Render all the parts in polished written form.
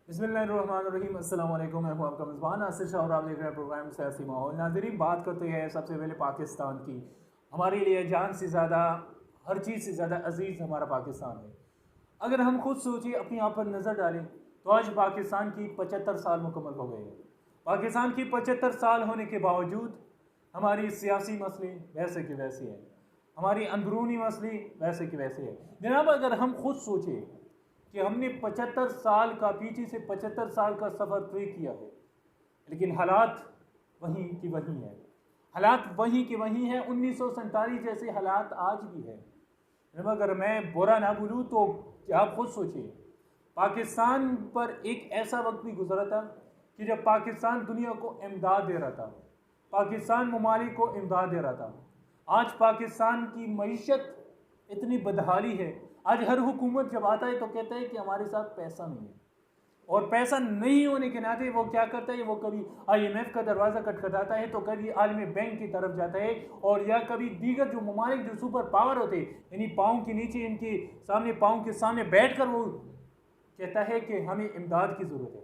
बिस्मिल्लाहिर्रहमानिर्रहीम। अस्सलाम वालेकुम। मैं हूं आपका मेज़बान नासिर शाह और आप देख रहे हैं प्रोग्राम सियासी माहौल। नाज़रीन, बात करते हैं सबसे पहले पाकिस्तान की। हमारे लिए जान से ज़्यादा, हर चीज़ से ज़्यादा अजीज़ हमारा पाकिस्तान है। अगर हम खुद सोचें, अपनी आप पर नज़र डालें तो आज पाकिस्तान की 75 साल मुकम्मल हो गए हैं। पाकिस्तान की 75 साल होने के बावजूद हमारी सियासी मसले वैसे के वैसे हैं, हमारी अंदरूनी मसले वैसे के वैसे हैं। जनाब, अगर हम खुद सोचें कि हमने 75 साल का, पीछे से 75 साल का सफ़र तय किया है, लेकिन हालात वहीं की वहीं है। हालात वहीं के वहीं हैं। 1947 जैसे हालात आज भी है। अगर मैं बुरा ना बोलूँ तो आप खुद सोचिए, पाकिस्तान पर एक ऐसा वक्त भी गुजरा था कि जब पाकिस्तान दुनिया को इमदाद दे रहा था, पाकिस्तान ममालिक को इमदाद दे रहा था। आज पाकिस्तान की मईशत इतनी बदहाली है। आज हर हुकूमत जब आता है तो कहता है कि हमारे साथ पैसा नहीं है, और पैसा नहीं होने के नाते वो क्या करता है, वो कभी IMF का दरवाज़ा खटखटाता है, तो कभी आलमी बैंक की तरफ जाता है, और या कभी दीगर जो ममालिक जो सुपर पावर होते हैं, यानी पाँव के नीचे, इनके सामने, पाँव के सामने बैठकर वो कहता है कि हमें इमदाद की ज़रूरत है।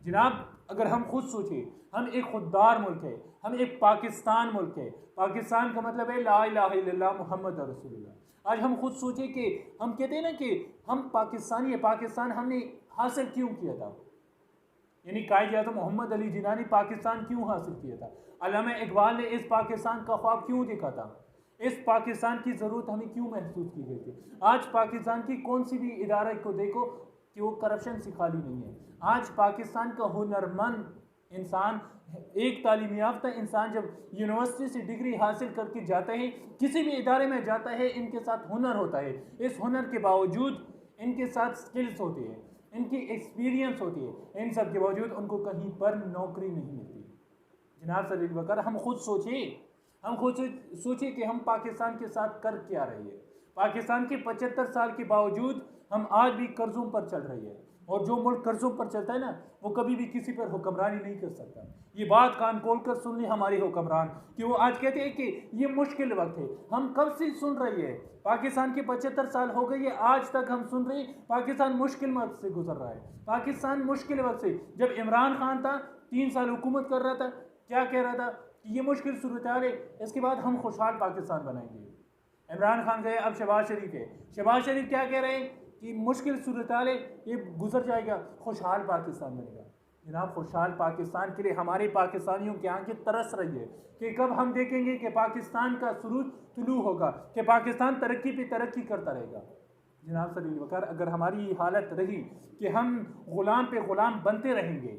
जनाब, अगर हम खुद सोचें, हम एक खुददार मुल्क है, हम एक पाकिस्तान मुल्क है। पाकिस्तान का मतलब है ला इलाहा इल्लल्लाह मुहम्मद रसूलुल्लाह। आज हम खुद सोचें कि हम कहते हैं ना कि हम पाकिस्तानी है, पाकिस्तान हमने हासिल क्यों किया था, यानी कायद आज़म मोहम्मद अली जिन्ना ने पाकिस्तान क्यों हासिल किया था, अल्लामा इकबाल ने इस पाकिस्तान का ख्वाब क्यों देखा था, इस पाकिस्तान की ज़रूरत हमें क्यों महसूस की गई थी। आज पाकिस्तान की कौन सी भी इदारा को देखो कि वो करप्शन से खाली नहीं है। आज पाकिस्तान का हुनरमंद इंसान, एक तालीम याफ्ता इंसान जब यूनिवर्सिटी से डिग्री हासिल करके जाता है, किसी भी इदारे में जाता है, इनके साथ हुनर होता है। इस हुनर के बावजूद इनके साथ स्किल्स होती है, इनकी एक्सपीरियंस होती है, इन सब के बावजूद उनको कहीं पर नौकरी नहीं मिलती। जनाब सलील वकर, हम खुद सोचिए, हम खुद सोचिए कि हम पाकिस्तान के साथ कर क्या रहे हैं। पाकिस्तान के 75 साल के बावजूद हम आज भी कर्जों पर चल रही है, और जो मुल्क कर्जों पर चलता है ना, वो कभी भी किसी पर हुक्मरानी नहीं कर सकता। ये बात कान खोल कर सुन ली हमारे हुक्मरान कि वो आज कहते हैं कि ये मुश्किल वक्त है। हम कब से सुन रही है, पाकिस्तान के 75 साल हो गई है, आज तक हम सुन रहे हैं पाकिस्तान मुश्किल वक्त से गुजर रहा है। पाकिस्तान मुश्किल वक्त से, जब इमरान खान था 3 साल हुकूमत कर रहा था, क्या कह रहा था कि ये मुश्किल सूरत हाल है, इसके बाद हम खुशहाल पाकिस्तान बनाएंगे। इमरान खान गए, अब शहबाज शरीफ है। शहबाज शरीफ क्या कह रहे हैं कि मुश्किल सूरत हाल है, ये गुजर जाएगा, खुशहाल पाकिस्तान बनेगा। जनाब, खुशहाल पाकिस्तान के लिए हमारे पाकिस्तानियों की आंखें तरस रही है कि कब हम देखेंगे कि पाकिस्तान का सुरूज तुलू होगा, कि पाकिस्तान तरक्की पे तरक्की करता रहेगा। जनाब सलील वकार, अगर हमारी ये हालत रही कि हम ग़ुलाम पे ग़ुलाम बनते रहेंगे,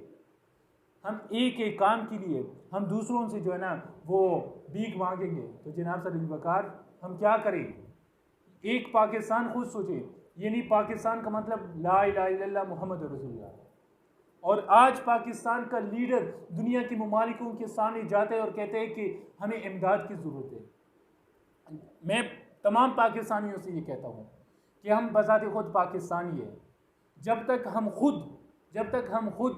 हम एक एक काम के लिए हम दूसरों से जो है ना वो भीख मांगेंगे, तो जनाब सलील वकार हम क्या करें। एक पाकिस्तान खुद सोचे, ये नहीं पाकिस्तान का मतलब ला इलाहा इल्लल्लाह मुहम्मद रसूलुल्लाह। और आज पाकिस्तान का लीडर दुनिया के ममालिकों के सामने जाते हैं और कहते हैं कि हमें इमदाद की ज़रूरत है। मैं तमाम पाकिस्तानियों से ये कहता हूँ कि हम बज़ाते खुद पाकिस्तानी है। जब तक हम खुद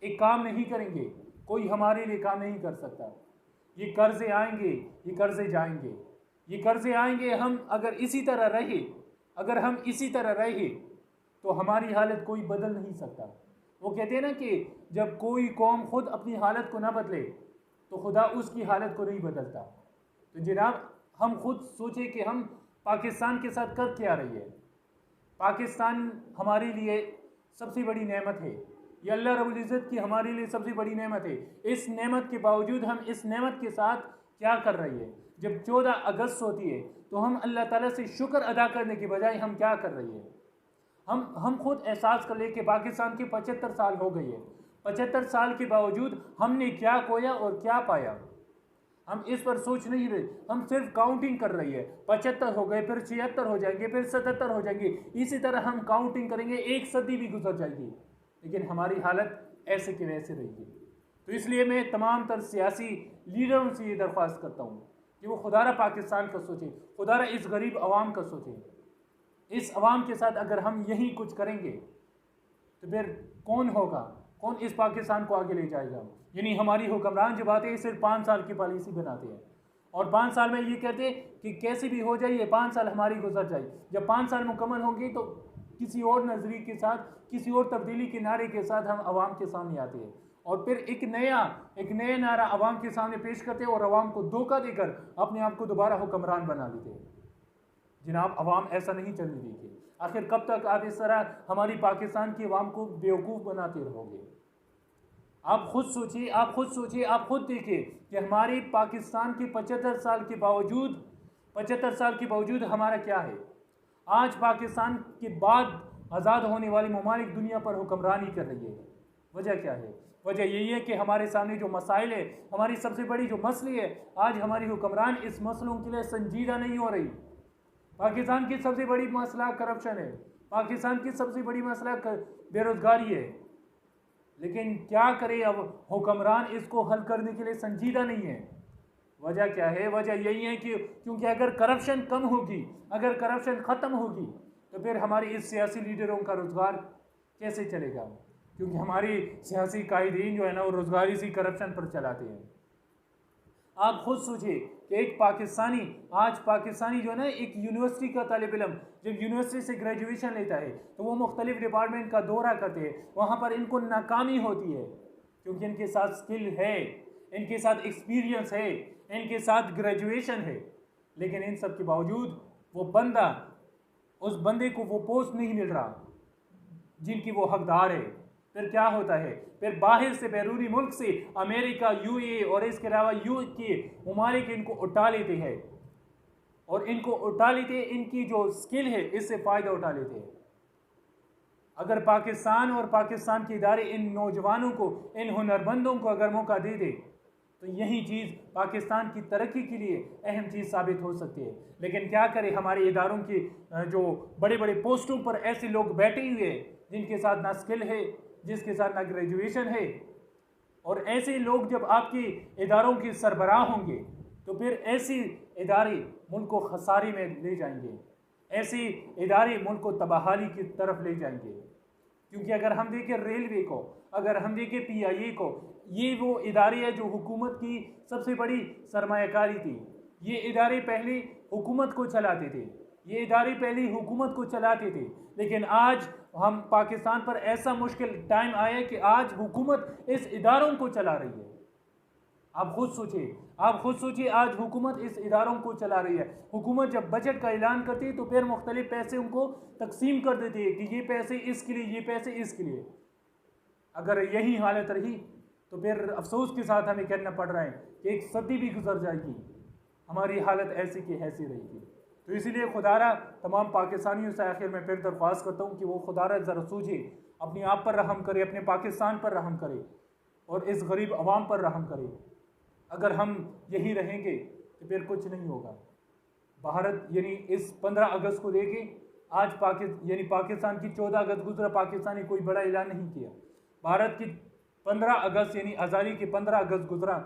एक काम नहीं करेंगे, कोई हमारे लिए काम नहीं कर सकता। ये कर्ज़े आएंगे, ये कर्ज़े जाएंगे, ये कर्ज़े आएंगे। हम अगर इसी तरह रहे तो हमारी हालत कोई बदल नहीं सकता। वो कहते हैं ना कि जब कोई कौम खुद अपनी हालत को ना बदले तो खुदा उसकी हालत को नहीं बदलता। तो जनाब, हम खुद सोचे कि हम पाकिस्तान के साथ कर क्या रही है। पाकिस्तान हमारे लिए सबसे बड़ी नेमत है, ये अल्लाह रब्बुल इज़्ज़त की हमारे लिए सबसे बड़ी नेमत है। इस नेमत के बावजूद हम इस नेमत के साथ क्या कर रही है। जब 14 अगस्त होती है तो हम अल्लाह ताला से शुक्र अदा करने के बजाय हम क्या कर रही है, हम खुद एहसास कर ले कि पाकिस्तान के 75 साल हो गई है। 75 साल के बावजूद हमने क्या खोया और क्या पाया, हम इस पर सोच नहीं रहे। हम सिर्फ काउंटिंग कर रही है, 75 हो गए, फिर 76 हो जाएंगे, फिर 77 हो जाएंगे, इसी तरह हम काउंटिंग करेंगे, एक सदी भी गुजर जाएगी, लेकिन हमारी हालत ऐसे के वैसे रहेगी। तो इसलिए मैं तमाम तर सियासी लीडरों से ये दरख्वास्त करता हूँ कि वो खुदारा पाकिस्तान का सोचें, खुदारा इस गरीब आवाम का सोचें। इस आवाम के साथ अगर हम यही कुछ करेंगे तो फिर कौन होगा, कौन इस पाकिस्तान को आगे ले जाएगा। यानी हमारी हुक्मरान जब आते हैं सिर्फ 5 साल की पॉलिसी बनाते हैं, और 5 साल में ये कहते हैं कि कैसे भी हो जाए, ये 5 साल हमारी गुजर जाए। जब 5 साल मुकम्मल होंगे तो किसी और नज़रिए के साथ, किसी और तब्दीली के नारे के साथ हम आवाम के सामने आते हैं और फिर एक नया नारा आवाम के सामने पेश करते हैं और आवाम को धोखा देकर अपने आप को दोबारा हुक्मरान बना लेते हैं। जनाब, आवाम ऐसा नहीं चलने देगी। आखिर कब तक आप इस तरह हमारी पाकिस्तान की आवाम को बेवकूफ़ बनाते रहोगे? आप खुद सोचिए, आप खुद देखिए कि हमारी पाकिस्तान के 75 साल के बावजूद हमारा क्या है। आज पाकिस्तान के बाद आज़ाद होने वाली ममालिक दुनिया पर हुक्मरानी कर रही है। वजह क्या है? वजह यही है कि हमारे सामने जो मसाइल है, हमारी सबसे बड़ी जो मसले है, आज हमारी हुक्मरान इस मसलों के लिए संजीदा नहीं हो रही। पाकिस्तान की सबसे बड़ी मसला करप्शन है, पाकिस्तान की सबसे बड़ी मसला बेरोजगारी है, लेकिन क्या करे, अब हुक्मरान इसको हल करने के लिए संजीदा नहीं है। वजह क्या है? वजह यही है कि क्योंकि अगर करप्शन कम होगी, अगर करप्शन ख़त्म होगी, तो फिर हमारे इस सियासी लीडरों का रोज़गार कैसे चलेगा? क्योंकि हमारी सियासी कायदीन जो है ना, वो रोज़गार इसी करप्शन पर चलाते हैं। आप खुद सोचिए कि एक पाकिस्तानी जो है ना, एक यूनिवर्सिटी का तालिब इल्म जब यूनिवर्सिटी से ग्रेजुएशन लेता है तो वो मुख्तलिफ डिपार्टमेंट का दौरा करते हैं, वहाँ पर इनको नाकामी होती है क्योंकि इनके साथ स्किल है, इनके साथ एक्सपीरियंस है, इनके साथ ग्रेजुएशन है, लेकिन इन सब के बावजूद उस बंदे को वो पोस्ट नहीं मिल रहा जिनकी वो हकदार है। फिर क्या होता है? फिर बाहर से, बैरूनी मुल्क से, अमेरिका, यूएई और इसके अलावा के ममालिक इनको उठा लेते हैं और इनकी जो स्किल है इससे फ़ायदा उठा लेते हैं। अगर पाकिस्तान और पाकिस्तान के इदारे इन नौजवानों को, इन हुनरमंदों को अगर मौका दे दे तो यही चीज़ पाकिस्तान की तरक्की के लिए अहम चीज़ साबित हो सकती है। लेकिन क्या करें, हमारे इदारों की जो बड़े बड़े पोस्टों पर ऐसे लोग बैठे हुए हैं जिनके साथ ना स्किल है, जिसके साथ ना ग्रेजुएशन है, और ऐसे लोग जब आपके इदारों के सरबराह होंगे तो फिर ऐसे इदारे मुल्क को खसारे में ले जाएंगे, ऐसे इदारे मुल्क को तबाहाली की तरफ ले जाएंगे। क्योंकि अगर हम देखें रेलवे को, अगर हम देखें PIA को, ये वो इदारे हैं जो हुकूमत की सबसे बड़ी सरमायाकारी थी। ये इदारे पहले हुकूमत को चलाते थे, लेकिन आज हम पाकिस्तान पर ऐसा मुश्किल टाइम आया कि आज हुकूमत इस इदारों को चला रही है। आप खुद सोचिए आज हुकूमत इस इदारों को चला रही है। हुकूमत जब बजट का ऐलान करती है तो फिर मुख्तलिफ पैसे उनको तकसीम कर देती है कि ये पैसे इसके लिए, ये पैसे इसके लिए। अगर यही हालत रही तो फिर अफसोस के साथ हमें कहना पड़ रहा है कि एक सदी भी गुजर जाएगी, हमारी हालत ऐसी की ऐसी रहेगी। तो इसीलिए खुदारा तमाम पाकिस्तानियों से आखिर में फिर दरख्वास्त करता हूँ कि वो खुदारा ज़रा सूझे, अपने आप पर रहम करे, अपने पाकिस्तान पर रहम करे और इस गरीब अवाम पर रहम करे। अगर हम यही रहेंगे तो फिर कुछ नहीं होगा। भारत यानी इस 15 अगस्त को देखे, आज पाकिस्तान की 14 अगस्त गुजरा, पाकिस्तान ने कोई बड़ा ऐलान नहीं किया। भारत की 15 अगस्त यानी आज़ादी के 15 अगस्त गुजरा,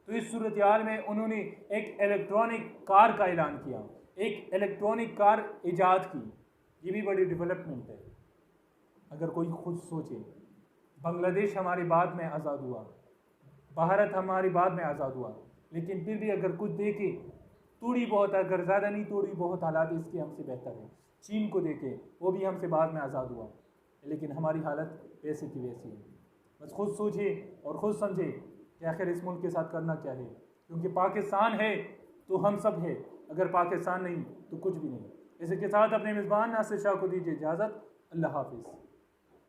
तो इस सूरत हाल में उन्होंने एक इलेक्ट्रॉनिक कार का ऐलान किया, एक इलेक्ट्रॉनिक कार ईजाद की। ये भी बड़ी डेवलपमेंट है। अगर कोई खुद सोचे, बांग्लादेश हमारी बाद में आज़ाद हुआ, भारत हमारी बाद में आज़ाद हुआ, लेकिन फिर भी अगर कुछ देखे थोड़ी बहुत, अगर ज़्यादा नहीं थोड़ी बहुत हालात इसके हमसे बेहतर है। चीन को देखे, वो भी हमसे बाद में आज़ाद हुआ, लेकिन हमारी हालत वैसे की वैसी है। बस खुद सोचिए और ख़ुद समझे कि आखिर इस मुल्क के साथ करना क्या है, क्योंकि पाकिस्तान है तो हम सब है, अगर पाकिस्तान नहीं तो कुछ भी नहीं। इसी के साथ अपने मेज़बान नासिर शाह को दीजिए इजाज़त। अल्लाह हाफिज़।